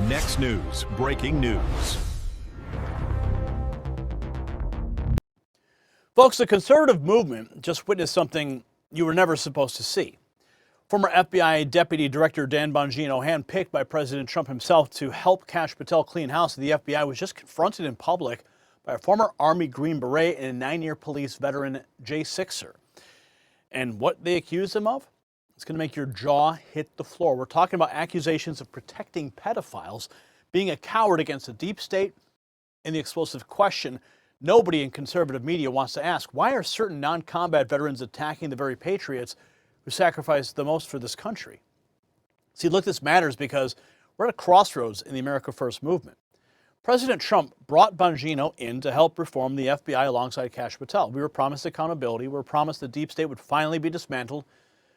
Next News, breaking news. Folks, the conservative movement just witnessed something you were never supposed to see. Former FBI Deputy Director Dan Bongino, handpicked by President Trump himself to help Kash Patel clean house at the FBI, was just confronted in public by a former Army Green Beret and a 9-year police veteran, J6er. And what they accused him of? It's going to make your jaw hit the floor. We're talking about accusations of protecting pedophiles, being a coward against the deep state, and the explosive question nobody in conservative media wants to ask: why are certain non-combat veterans attacking the very patriots who sacrificed the most for this country? See, look, this matters because we're at a crossroads in the America First movement. President Trump brought Bongino in to help reform the FBI alongside Kash Patel. We were promised accountability. We were promised the deep state would finally be dismantled.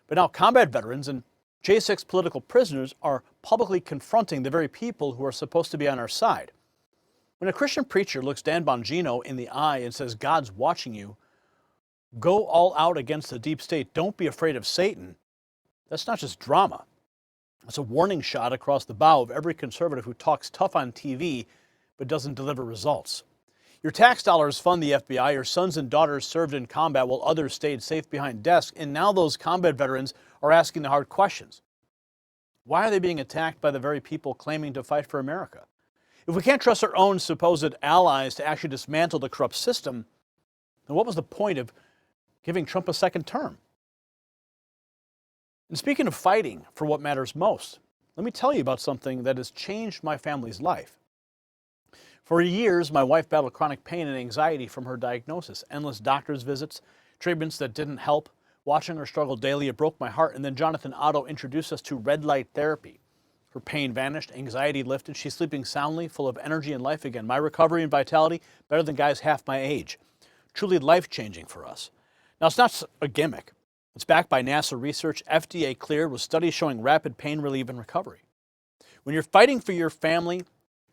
But now combat veterans and J6 political prisoners are publicly confronting the very people who are supposed to be on our side. When a Christian preacher looks Dan Bongino in the eye and says, "God's watching you, go all out against the deep state, don't be afraid of Satan," that's not just drama. It's a warning shot across the bow of every conservative who talks tough on TV but doesn't deliver results. Your tax dollars fund the FBI. Your sons and daughters served in combat while others stayed safe behind desks. And now those combat veterans are asking the hard questions. Why are they being attacked by the very people claiming to fight for America? If we can't trust our own supposed allies to actually dismantle the corrupt system, then what was the point of giving Trump a second term? And speaking of fighting for what matters most, let me tell you about something that has changed my family's life. For years, my wife battled chronic pain and anxiety from her diagnosis, endless doctor's visits, treatments that didn't help. Watching her struggle daily, it broke my heart. And then Jonathan Otto introduced us to red light therapy. Her pain vanished, anxiety lifted. She's sleeping soundly, full of energy and life again. My recovery and vitality, better than guys half my age. Truly life-changing for us. Now, it's not a gimmick. It's backed by NASA research, FDA cleared, with studies showing rapid pain relief and recovery. When you're fighting for your family,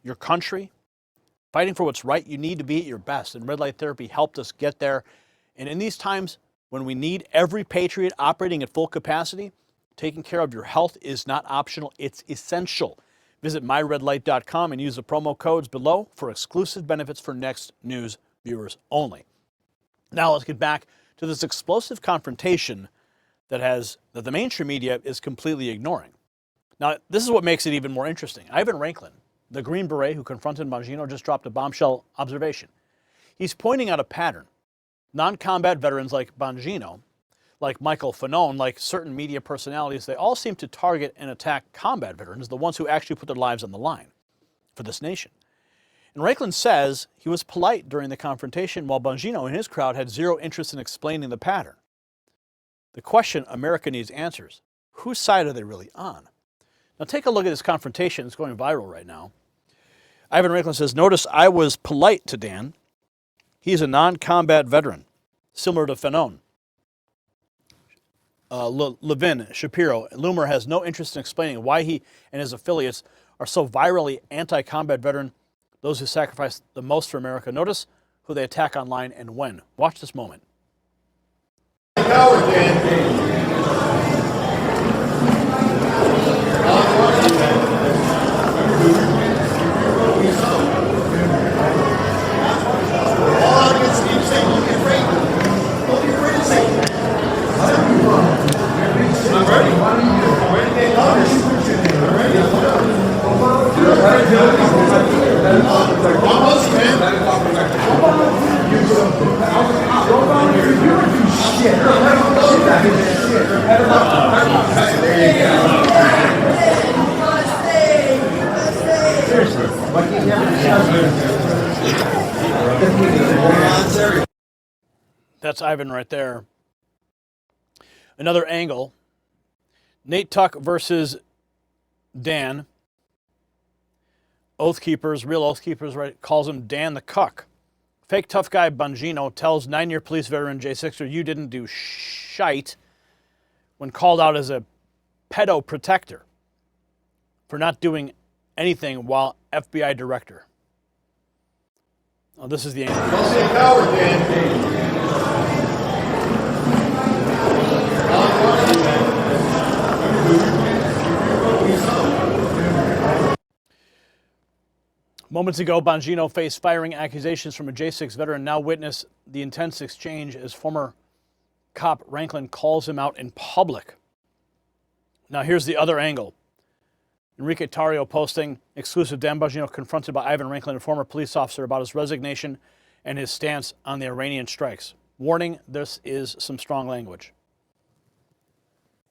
your country, fighting for what's right, you need to be at your best. And red light therapy helped us get there. And in these times when we need every patriot operating at full capacity, taking care of your health is not optional, it's essential. Visit myredlight.com and use the promo codes below for exclusive benefits for Next News viewers only. Now let's get back to this explosive confrontation that the mainstream media is completely ignoring. Now, this is what makes it even more interesting. Ivan Ranklin, the Green Beret who confronted Bongino, just dropped a bombshell observation. He's pointing out a pattern. Non-combat veterans like Bongino, like Michael Fanone, like certain media personalities, they all seem to target and attack combat veterans, the ones who actually put their lives on the line for this nation. And Ranklin says he was polite during the confrontation, while Bongino and his crowd had zero interest in explaining the pattern. The question America needs answers: whose side are they really on? Now take a look at this confrontation. It's going viral right now. Ivan Ranklin says, "Notice I was polite to Dan. He's a non-combat veteran, similar to Fanone. Levin, Shapiro, Loomer has no interest in explaining why he and his affiliates are so virally anti-combat veteran, those who sacrifice the most for America. Notice who they attack online and when. Watch this moment." That's Ivan right there. Another angle. Nate Tuck versus Dan. Oath Keepers, real Oath Keepers, right, calls him Dan the Cuck. Fake tough guy Bongino tells 9-year police veteran J6er, "You didn't do shite," when called out as a pedo protector for not doing anything while FBI director. Oh, this is the angle. Don't be a coward, Dan. Moments ago, Bongino faced firing accusations from a J6 veteran. Now witness the intense exchange as former cop Ranklin calls him out in public. Now here's the other angle. Enrique Tarrio posting exclusive: Dan Bongino confronted by Ivan Ranklin, a former police officer, about his resignation and his stance on the Iranian strikes. Warning, this is some strong language.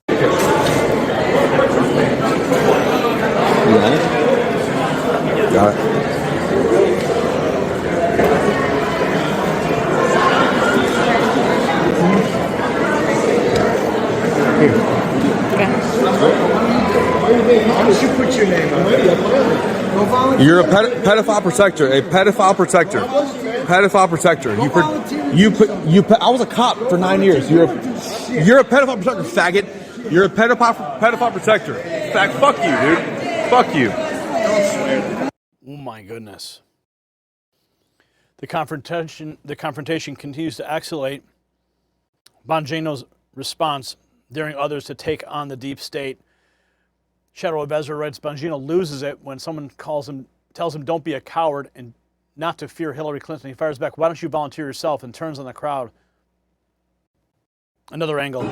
Got it. How did you put your name? I'm ready. Go volunteer. You're a pedophile protector. A pedophile protector. Pedophile protector. You put. I was a cop for 9 years. You're a pedophile protector, faggot. You're a pedophile protector. Fag. Fuck you, dude. Fuck you. Oh my goodness. The confrontation continues to escalate. Bongino's response daring others to take on the deep state. Shadow of Ezra writes, Bongino loses it when someone tells him don't be a coward and not to fear Hillary Clinton. He fires back, why don't you volunteer yourself, and turns on the crowd. Another angle.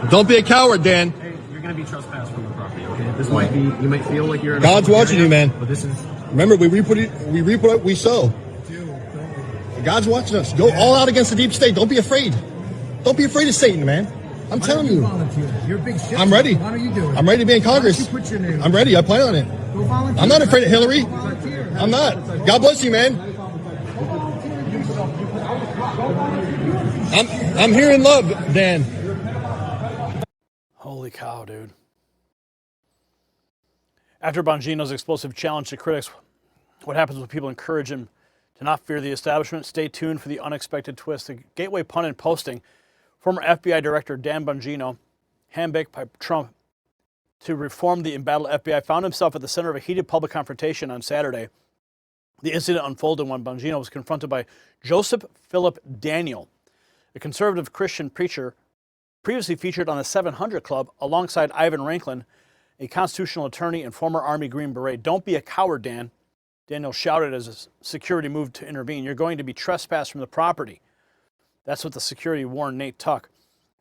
Don't be a coward, Dan. Hey, you're going to be trespassed from the property, okay? This might be, you might feel like you're in a God's watching you, man. But this is... Remember, we reap what we sow. God's watching us. Go all out against the deep state. Don't be afraid. Don't be afraid of Satan, man. I'm telling you. You're a big shit. I'm ready. Why don't you do it? I'm ready to be in Congress. Why don't you put your name? I'm ready. I plan on it. Go volunteer. I'm not afraid of Hillary. Go volunteer. I'm not. God bless you, man. I'm here in love, Dan. Holy cow, dude. After Bongino's explosive challenge to critics, what happens when people encourage him to not fear the establishment? Stay tuned for the unexpected twist. The gateway pundit posting, former FBI Director Dan Bongino, handpicked by Trump to reform the embattled FBI, found himself at the center of a heated public confrontation on Saturday. The incident unfolded when Bongino was confronted by Joseph Philip Daniel, a conservative Christian preacher previously featured on the 700 Club alongside Ivan Ranklin, a constitutional attorney and former Army Green Beret. Don't be a coward, Dan. Daniel shouted as security moved to intervene. You're going to be trespassed from the property. That's what the security warned Nate Tuck.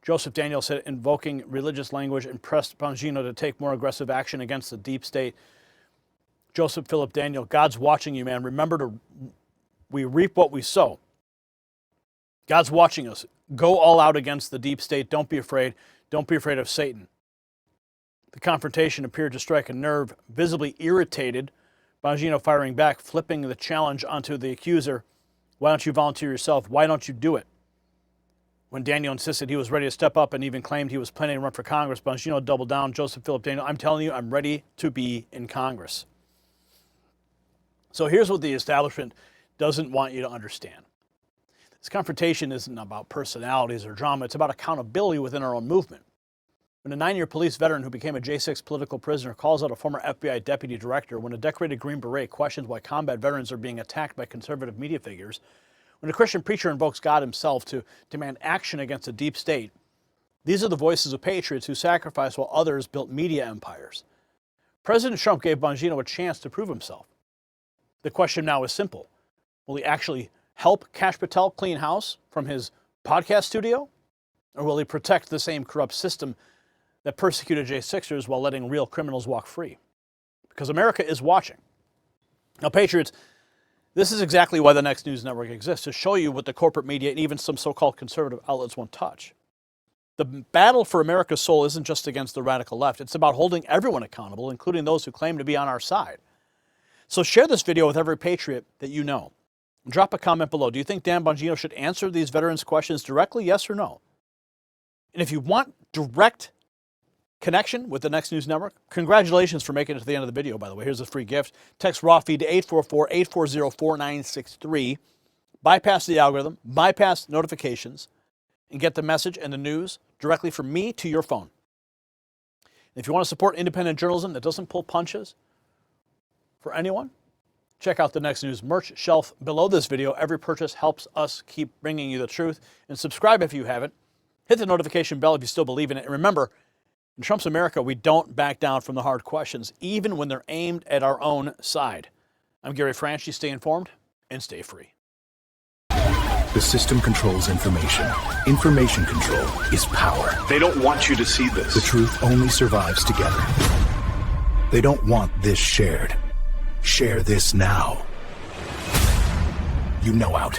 Joseph Daniel said, invoking religious language, and pressed Bongino to take more aggressive action against the deep state. Joseph Philip Daniel, God's watching you, man. Remember, we reap what we sow. God's watching us. Go all out against the deep state. Don't be afraid. Don't be afraid of Satan. The confrontation appeared to strike a nerve. Visibly irritated, Bongino firing back, flipping the challenge onto the accuser. Why don't you volunteer yourself? Why don't you do it? When Daniel insisted he was ready to step up and even claimed he was planning to run for Congress, Bongino doubled down. Joseph Philip Daniel, I'm telling you, I'm ready to be in Congress. So here's what the establishment doesn't want you to understand. This confrontation isn't about personalities or drama. It's about accountability within our own movement. When a 9-year police veteran who became a J6 political prisoner calls out a former FBI deputy director, when a decorated Green Beret questions why combat veterans are being attacked by conservative media figures, when a Christian preacher invokes God himself to demand action against a deep state, these are the voices of patriots who sacrificed while others built media empires. President Trump gave Bongino a chance to prove himself. The question now is simple. Will he actually help Kash Patel clean house from his podcast studio? Or will he protect the same corrupt system that persecuted J6ers while letting real criminals walk free? Because America is watching. Now, patriots, this is exactly why the Next News Network exists, to show you what the corporate media and even some so-called conservative outlets won't touch. The battle for America's soul isn't just against the radical left. It's about holding everyone accountable, including those who claim to be on our side. So share this video with every patriot that you know. Drop a comment below. Do you think Dan Bongino should answer these veterans' questions directly, yes or no? And if you want direct connection with the Next News Network, congratulations for making it to the end of the video, by the way. Here's a free gift. Text raw feed to 844-840-4963. Bypass the algorithm, bypass notifications, and get the message and the news directly from me to your phone. If you want to support independent journalism that doesn't pull punches for anyone, check out the Next News merch shelf below this video. Every purchase helps us keep bringing you the truth. And subscribe if you haven't. Hit the notification bell if you still believe in it. And remember, in Trump's America, we don't back down from the hard questions, even when they're aimed at our own side. I'm Gary Franchi. Stay informed and stay free. The system controls information. Information control is power. They don't want you to see this. The truth only survives together. They don't want this shared. Share this now. You know out.